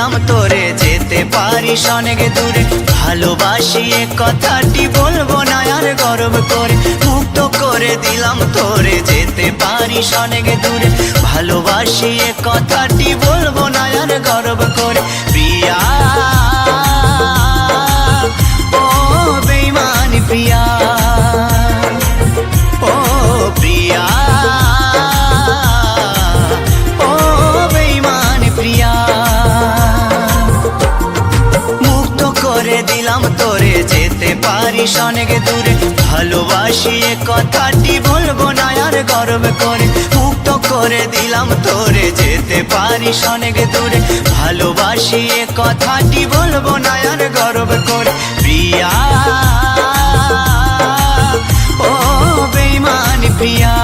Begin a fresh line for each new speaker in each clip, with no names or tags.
দিলাম তোরে যেতে পারিস অনেক দূরে। ভালোবাসি এ কথাটি বলবো না আর গর্ব করে, মুক্ত করে দিলাম তোরে যেতে পারিস অনেক দূরে। ভালোবাসি এ কথাটি বলবো না আর গর্ব করে। প্রিয়া ও বেঈমানি প্রিয়া, ও প্রিয়া ও বেঈমানি প্রিয়া। মুক্ত করে দিলাম তোরে যেতে পারিস অনেক দূরে। ভালোবাসি এ কথাটি বলবো না আর গর্ব করে, মুক্ত করে দিলাম তোরে যেতে পারিস অনেক দূরে। ভালোবাসি এ কথাটি বলবো না আর গর্ব করে। প্রিয়া ও বেঈমানি প্রিয়া,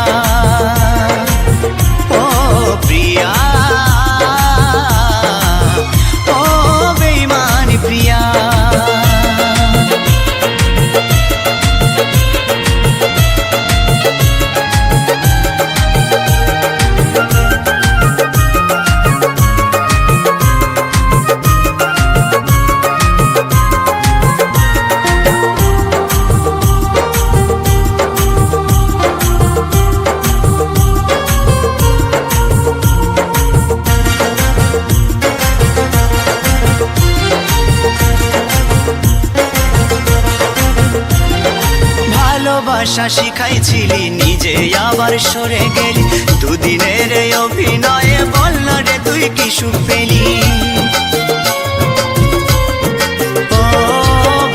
ও প্রিয়া ও বেঈমানি প্রিয়া। ভালোবাসা শিখাইছিলি নিজে আবার সরে গেলি। দুদিনের অভিনয়ে বল না রে তুই কি সুখ পেলি। ও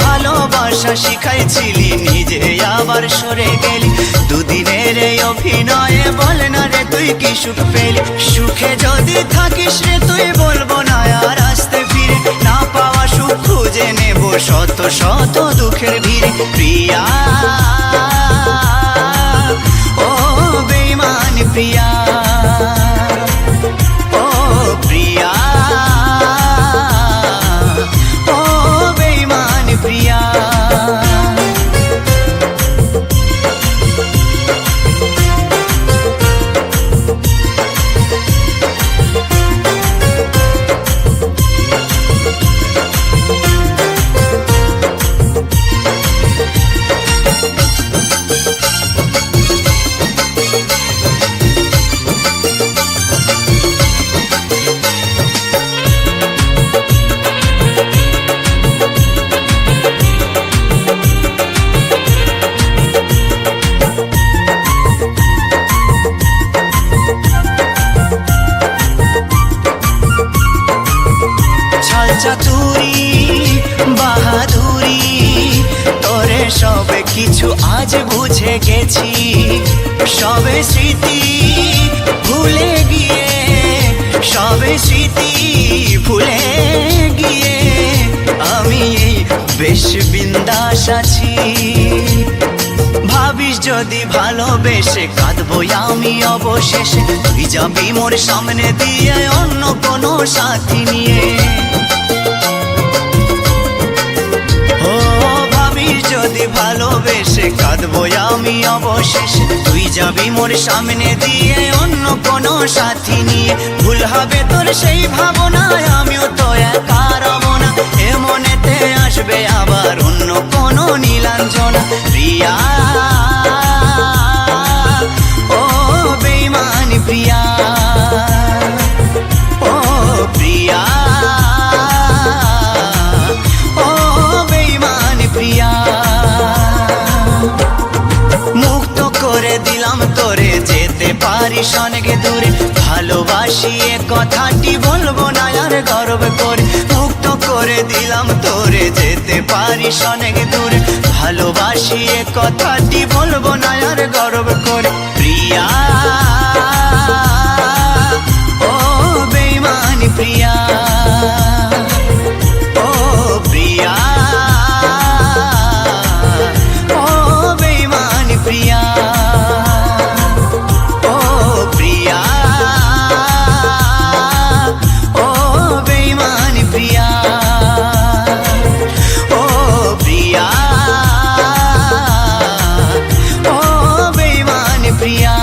ভালোবাসা শিখাইছিলি নিজে আবার সরে গেলি। দুদিনের অভিনয়ে বল না রে তুই কি সুখ পেলি। সুখে যদি থাকিস রে তুই বলবো না আর আসতে ফিরে, না পাওয়া সুখ খুঁজে নেব শত শত দুঃখের ভিড়ে। প্রিয়া ও বেঈমানি প্রিয়া, ও প্রিয়া ও বেঈমানি প্রিয়া। চাতুরি বাহাদুরি তোরে সবে কিছু আজ বুঝে গেছি। সবে স্মৃতি ভুলে গিয়ে, সবে স্মৃতি ভুলে গিয়ে আমি এই বেশ বিন্দাস আছি। ভাবিস যদি ভালোবেসে কাঁদবো আমি অবশেষে, তুই যাবি মোর সামনে দিয়ে অন্য কোনো সাথী নিয়ে। ও ভাবিস যদি ভালোবেসে কাঁদবো আমি অবশেষে, তুই যাবি মোর সামনে দিয়ে অন্য কোনো সাথী নিয়ে। ভুল হবে তোর সেই ভাবনায় আমিও তো একা রব না, এ মনেতে আসবে আবার অন্য কোনো নীলাঞ্জনা। প্রিয়া ও বেঈমানি প্রিয়া, ও প্রিয়া ও বেঈমানি প্রিয়া। মুক্ত করে দিলাম তোরে যেতে পারিস অনেক দূরে। ভালোবাসি এ কথাটি বলবো না আর গর্ব করে, মুক্ত করে দিলাম তোরে যেতে পারিস অনেক দূরে। ভালোবাসি এ কথাটি বলবো না আর গর্ব করে। প্রিয়া ও বেঈমানি প্রিয়া, ও প্রিয়া ও বেঈমানি প্রিয়া, ও প্রিয়া ও বেঈমানি প্রিয়া, ও প্রিয়া ও বেঈমানি প্রিয়া।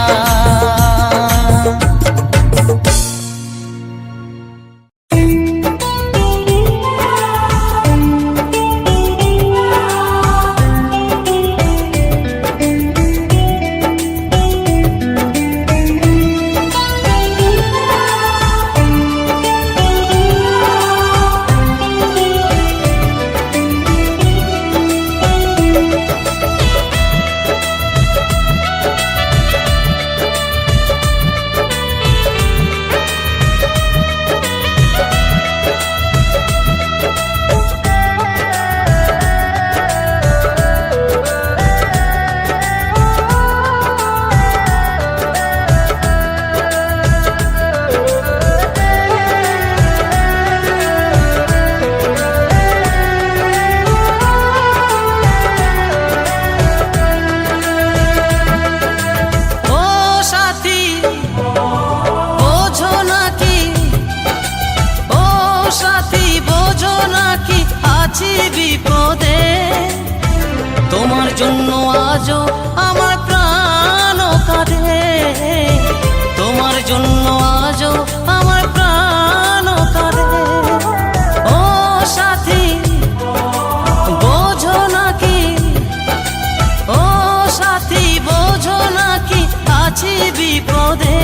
জন্য আজও আমার প্রাণ কাঁদে, তোমার জন্য আজও আমার প্রাণ কাঁদে। ও সাথী বোঝো নাকি, ও সাথী বোঝো নাকি আছি বিপদে,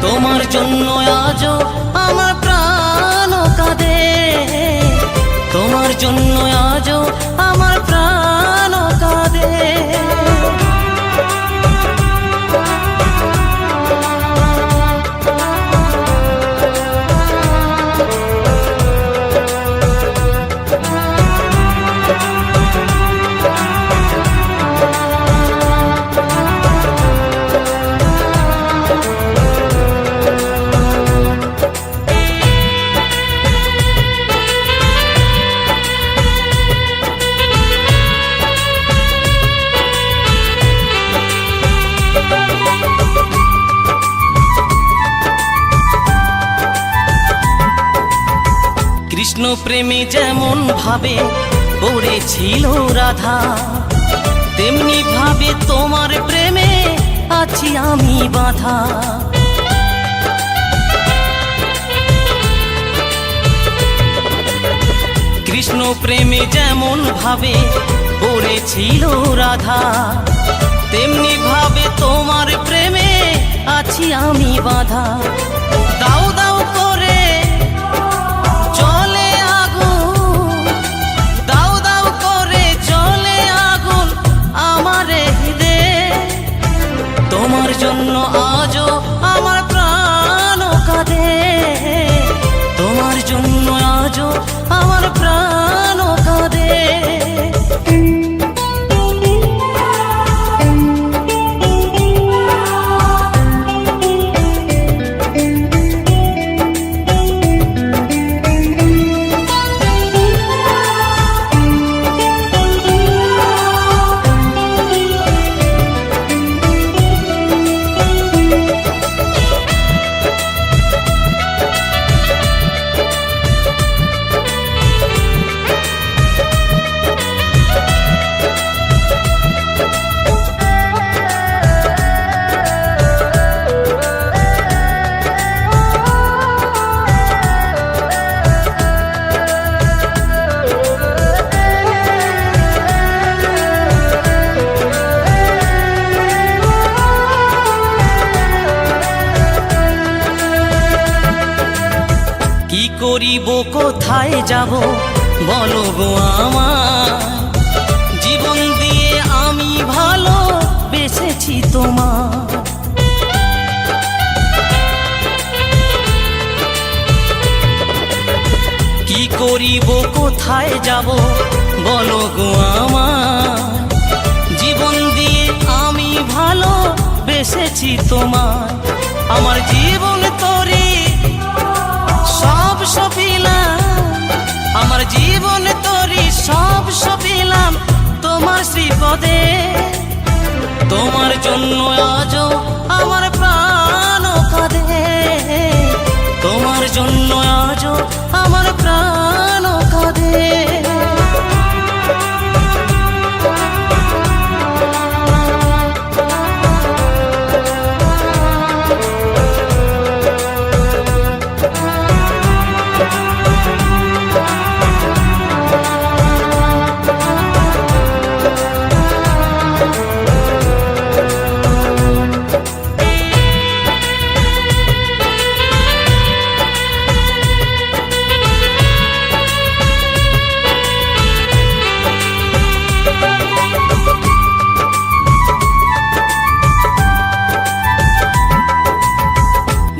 তোমার জন্য আজও আমার প্রাণ কাঁদে, তোমার জন্য আজও আমার প্রাণ কাঁদে। কৃষ্ণ প্রেমে যেমন ভাবে পড়েছিল রাধা, তেমনি ভাবে তোমার প্রেমে আছি আমি বাঁধা। কৃষ্ণ প্রেমে যেমন ভাবে পড়েছিল রাধা, তেমনি ভাবে তোমার প্রেমে আছি আমি বাঁধা। দাও দাও করে চলে আগুন, দাও দাও করে চলে আগুন আমার হৃদয়ে, তোমার জন্য আজও আমার প্রাণ কাঁদে, তোমার জন্য আজও আমার প্রাণ কাঁদে। কি করিব কোথায় যাব বলো গো আমার, জীবন দিয়ে আমি ভালো বেসেছি তোমার। কি করিব কোথায় যাব বলো গো আমার, জীবন দিয়ে আমি ভালো বেসেছি তোমার। আমার জীবন তোরে সব সপিলাম, আমার জীবন তোরে সব সপিলাম তোমার শ্রীপদে, তোমার জন্য আজও আমার প্রাণ কাঁদে, তোমার জন্য আজও আমার প্রাণ কাঁদে।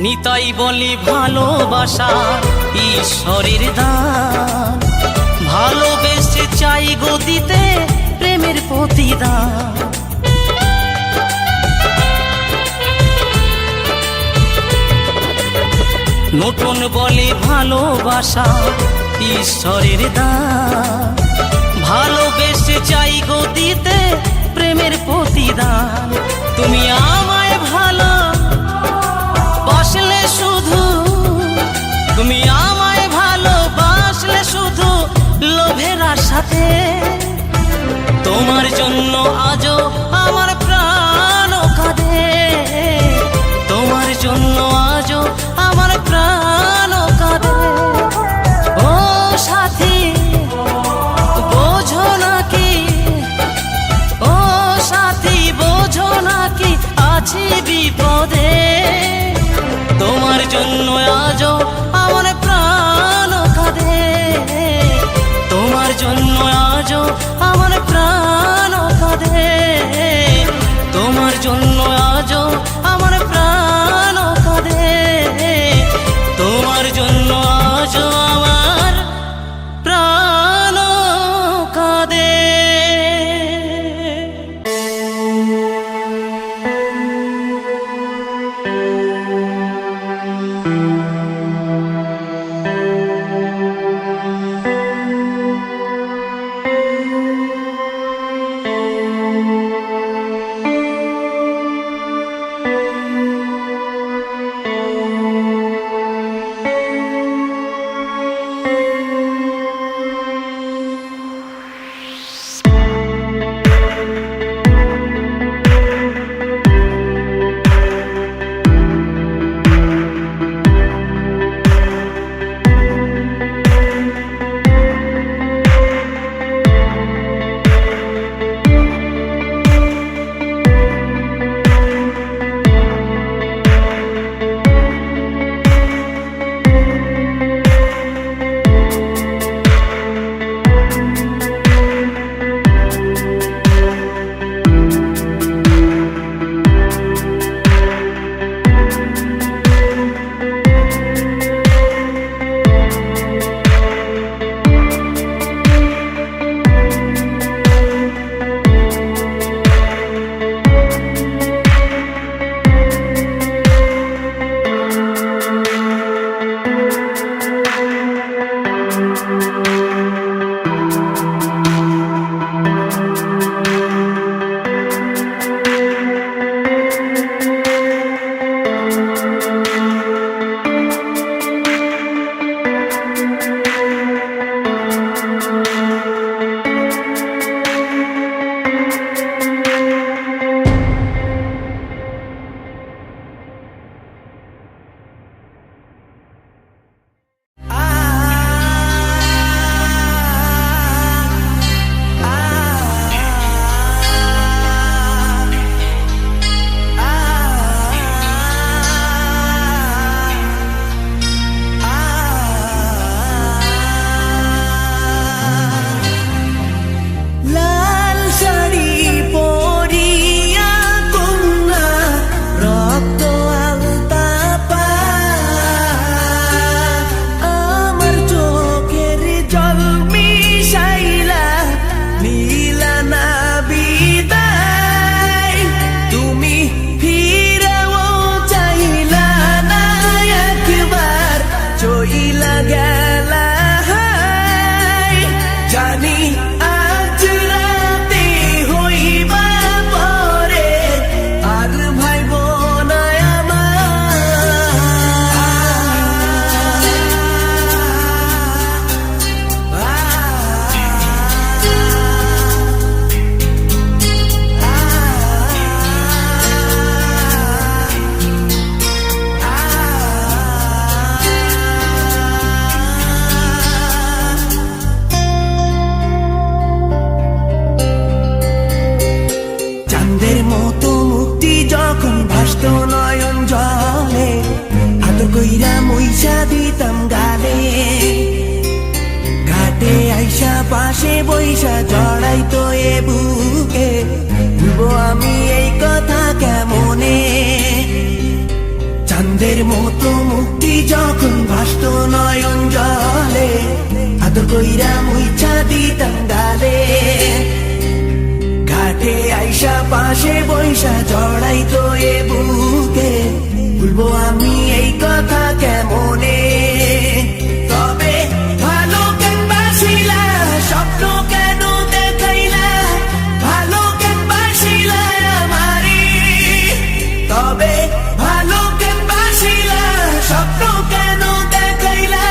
নিতাই বলি ভালোবাসা ঈশ্বরের দান, ভালোবেসে চাই গো দিতে প্রেমের প্রতিদান। নতুন বলে ভালোবাসা ঈশ্বরের দান, ভালোবেসে চাই গো দিতে প্রেমের প্রতিদান। তুমি আমায় ভালো বাসলে শুধু, তুমি আমায় ভালোবাসলে শুধু লোভের আশাতে, তোমার জন্য আজও আমার প্রাণ কাঁদে, তোমার জন্য আজও আমার প্রাণ কাঁদে। ও সাথী বোঝো নাকি, ও সাথী বোঝো নাকি আছি বিপদে, তোমার জন্য আজও আমার প্রাণ কাঁদে, তোমার জন্য আজও আমার প্রাণ কাঁদে, তোমার জন্য আজও আমার প্রাণ কাঁদে, তোমার জন্য আজও আমার প্রাণ কাঁদে।
কইরা মুইসা দিতাম গালে, ঘাটে আইসা পাশে বইসা জড়াইতো এ বুকে, ভুলবো আমি এই কথা কেমনে? চাঁদের মতো মুক্তি যখন ভাসতো নয়ন জলে, আদর কইরা মুইসা দিতাম গালে, ঘাটে আইসা পাশে বইসা জড়াইতো এ বুকে, ভুলবো আমি এই কথা কেমনে? তবে ভালো কেন বাসিলা, স্বপ্ন কেন দেখাইলা, ভালো কেন বাসিলা আমারে? তবে ভালো কেন বাসিলা, স্বপ্ন কেন দেখাইলা,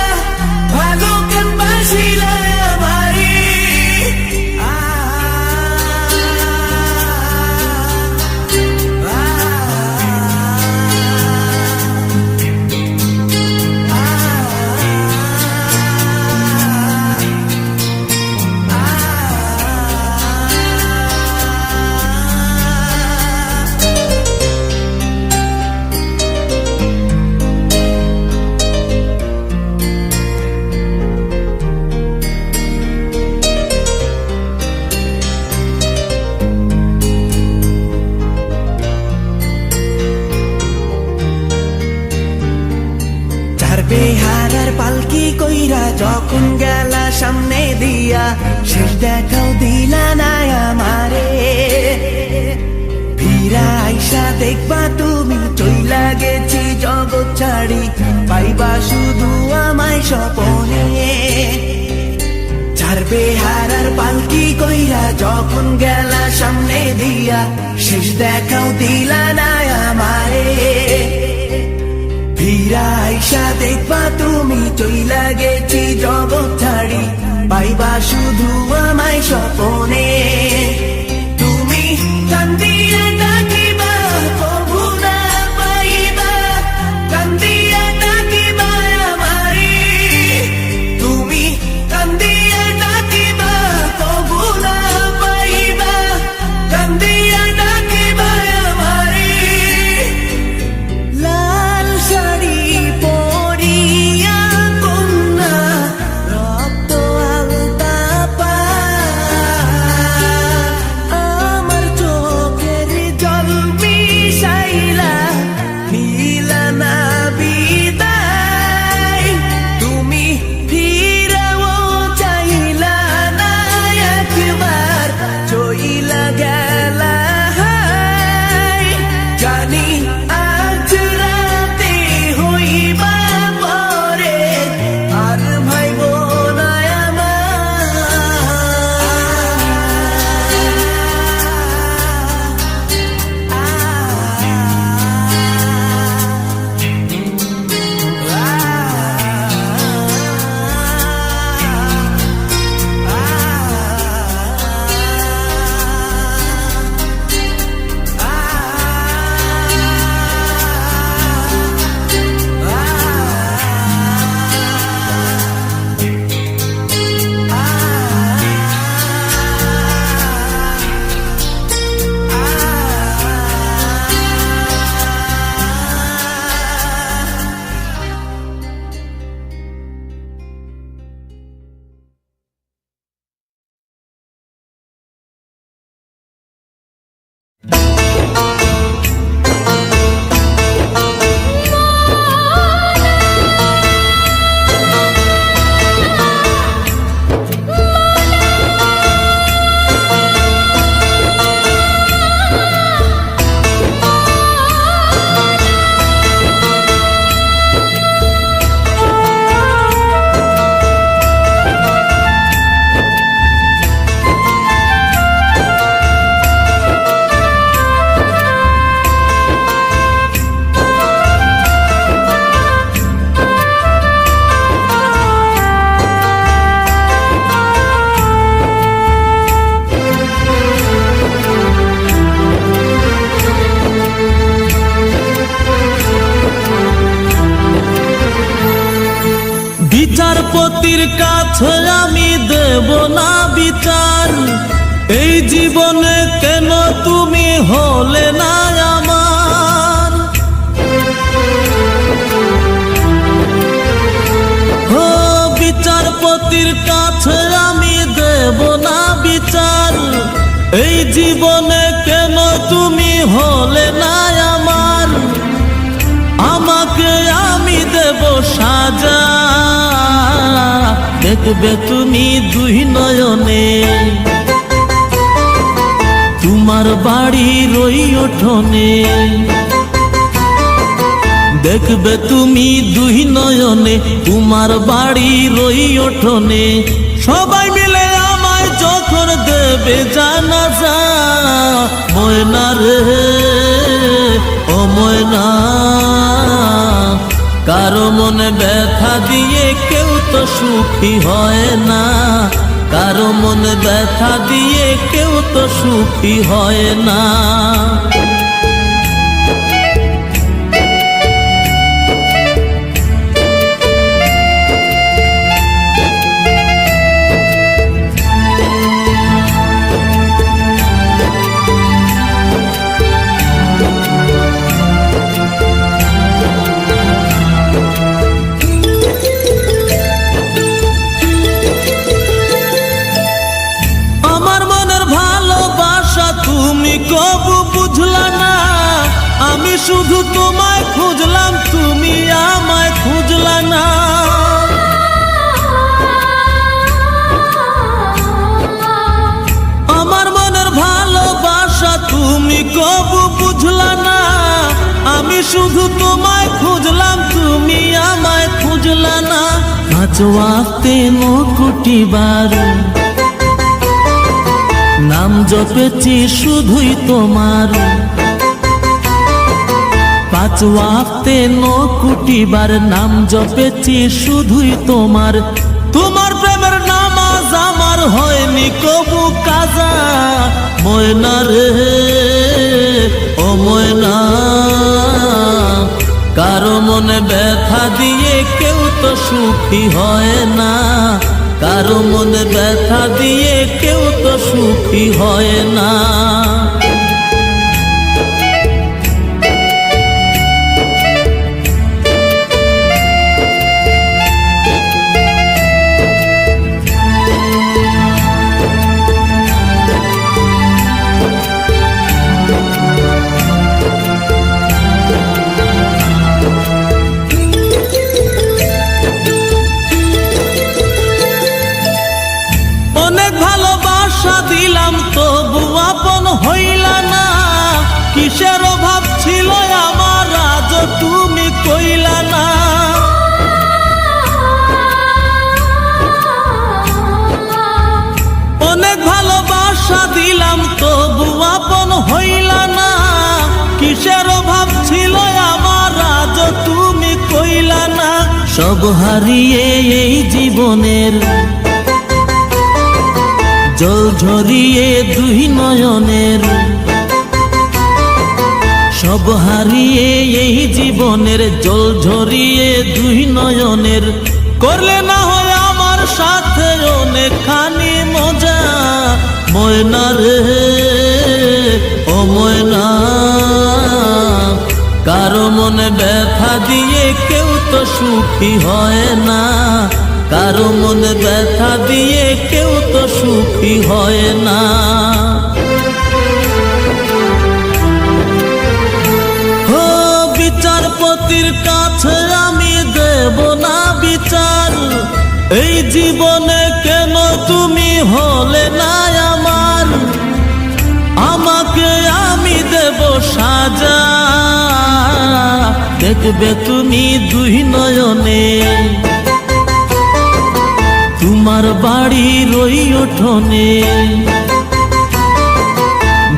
ভালো কেন বাসিলা আমারে? দিয়া শেষ দেখাও দিলা না আমারে। ফিরা আইসা দেখবা তুমি চইলা গেছি জগৎ ছাড়ি, পাইবা শুধু আমায় স্বপনে। ছাড়বে হারার পালকি কইরা যখন গেলা সামনে দিয়া শেষ দেখাও দিলা না আমারে। ফিরা আইসা দেখবা তুমি চইলা গেছি জগৎ ছাড়ি, পাইবা শুধু আমায় স্বপনে। তুমি কান্দিয়া ডাকিবা কভু না পাইবা, কান্দিয়া ডাকিবা আমারে। তুমি কান্দিয়া ডাকিবা কভু না পাইবা, কান্দিয়া ডাকিবা আমারে। লাল শাড়ি পরিয়া কন্যা রক্ত আলতা পা, আমার চোখের জল মিশাইলা নিলা না বিদায়। তুমি ফিরাও চাইলা না একবার, চইলা গেলা হায়। জানি আজ রাতে হইবা পরে আর ভাইব না
বিচারপতির কাছে আমি দেব না বিচার, এই জীবনে কেন তুমি হলে না আমার। ও বিচারপতির কাছে আমি দেব না বিচার, এই জীবনে কেন তুমি হলে না আমার। আমাকে আমি দেব সাজা, দেখবে তুমি দুই নয়নে। তোমার বাড়ি রই উঠোনে, দেখবে তুমি দুই নয়নে। তোমার বাড়ি রই উঠোনে, সবাই মিলে আমায় যখন দেবে জানাজা। ময়না রে ও ময়না, কারো মনে ব্যথা দিয়ে কেউ তো সুখী হয় না, কারো মনে ব্যথা দিয়ে কেউ তো সুখী হয় না। কবু বুঝলা না, আমি শুধু তোমায় খুঁজলাম, তুমি আমায় খুঁজলা না। শুধু তোমায় খুঁজলাম, তুমি আমায় খুঁজলা না। 5 ওয়াক্তে 9 কোটি বার নাম জপেছি শুধুই তোমার। 5 ওয়াক্তে 9 কোটি বার নাম জপেছি শুধুই তোমার। তোমার প্রেমের নামাজ আমার হয়নি কবু কাজা। ময়না রে ও ময়না, কারো মনে ব্যথা দিয়ে কেউ তো সুখী হয় না। কারো মনে ব্যথা দিয়ে কেউ তো সুখী হয় না। অনেক ভালোবাসা দিলাম তবু আপন হইলা না। কিসের অভাব ছিল আমার আজ তুমি কইলা না। অনেক ভালোবাসা দিলাম তবু আপন হইলা না। কিসের অভাব ছিল আমার আজ তুমি কইলা না। সব হারিয়ে এই জীবনের জল ঝরিয়ে 2 নয়নের, সব হারিয়ে এই জীবনের জল ঝরিয়ে 2 নয়নের। করলে না হয় আমার সাথে অনেকখানি মজা। ময়না রে ও ময়না, কারো মনে ব্যথা দিয়ে কেউ তো সুখী হয় না। কারো মনে ব্যথা দিয়ে কেউ তো সুখী হয় না। ও বিচারপতির কাছে আমি দেব না বিচার। এই জীবনে কেন তুমি হলে না আমার। আমাকে আমি দেব সাজা, দেখবে তুমি 2 নয়নে। তোমার বাড়ির ওই উঠোনে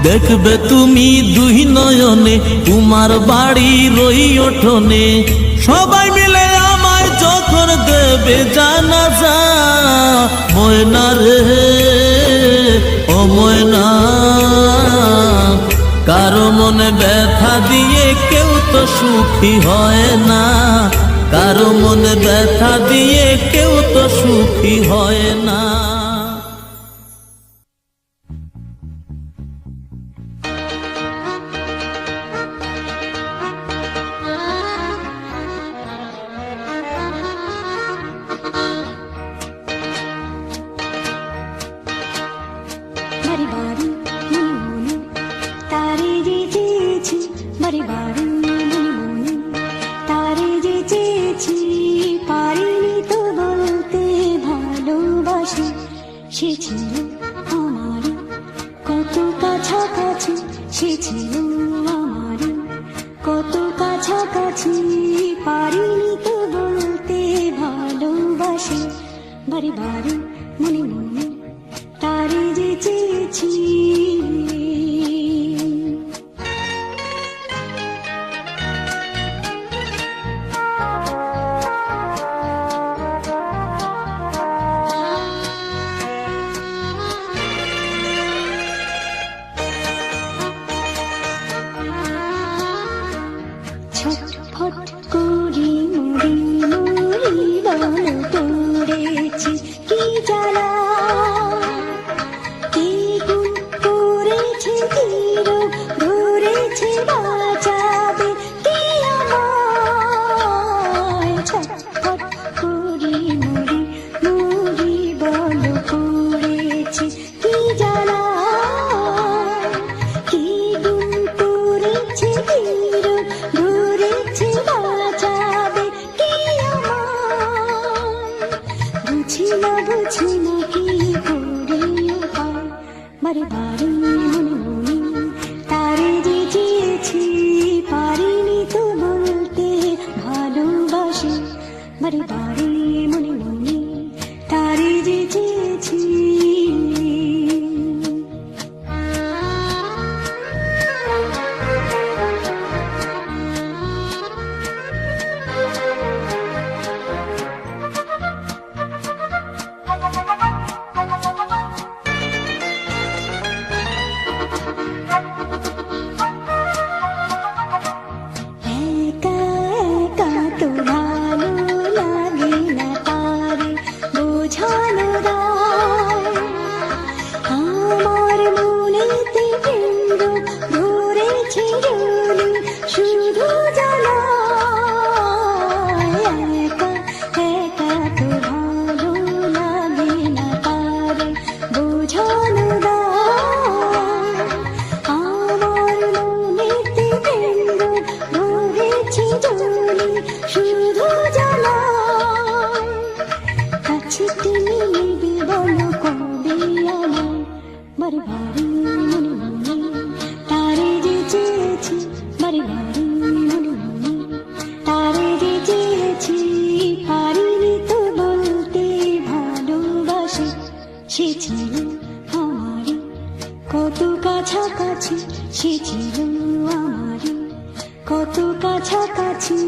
দেখবে তুমি 2 নয়নে। তোমার বাড়ির ওই উঠোনে সবাই মিলে আমায় যখন দেবে জানাজা। ময়না রে ও ময়না, কারো মনে ব্যথা দিয়ে কেউ তো সুখী হয় না। কারো মনে ব্যথা দিয়ে কেউ তো সুখী হয় না।
বাড়ি বাড়ি মনে মনে তারে যে চেয়েছি। বাড়ি বাড়ি মনে মনে তারে যে চেয়েছি। পারিনি তো বলতে ভালোবাসি। সে ছিল আমার কত কাছাকাছি। সে ছিল আমার কত কাছাকাছি। পারিনি তো বলতে ভালোবাসি। বাড়ি বাড়ি মনে মনে তারে যে চেয়েছি। ছটফট করি মরি মরি বল পড়েছি কি জ্বালা। কি গুণ করেছে তীর ধরেছে বাঁচাবে কি আমায়। ছটফট করি মরি মরি বল পড়েছি কি জ্বালা। কি গুণ করেছে তীর ধরেছে বাঁচাবে কি আমায়। বুঝি না কি করে উপায়। বারে বারে মনে মনে তারে যে চেয়েছি। পারিনি তো বারে বারে মনে মনে তারে যে চেয়েছি। একা একা তো ভালো লাগে না তারে বোঝানো দায়। আমার মনেতে কেন্দ্র ধরেছে রোলে শুধু জানায়। একা একা তো ভালো লাগে না তারে বোঝানো দায়। আমার মনেতে কেন্দ্র ধরেছে রোলে শুধু জানায়। কাছে তুমি নেবে বলো কবে আমার বারে বারে মনে মনে তারে যে চেয়েছি। বারে বারে মনে মনে তারে যে চেয়েছি। পারিনি তো বলতে ভালোবাসি, সে ছিল আমারই কত কাছাকাছি। সে ছিল আমারই কত কাছাকাছি।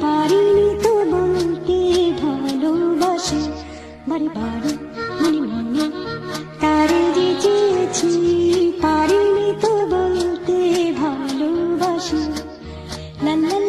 পারিনি তো বলতে ভালোবাসি। বারে বারে মনে মনে তারে যে চেয়েছি। পারিনি তো বলতে ভালোবাসি। লা লা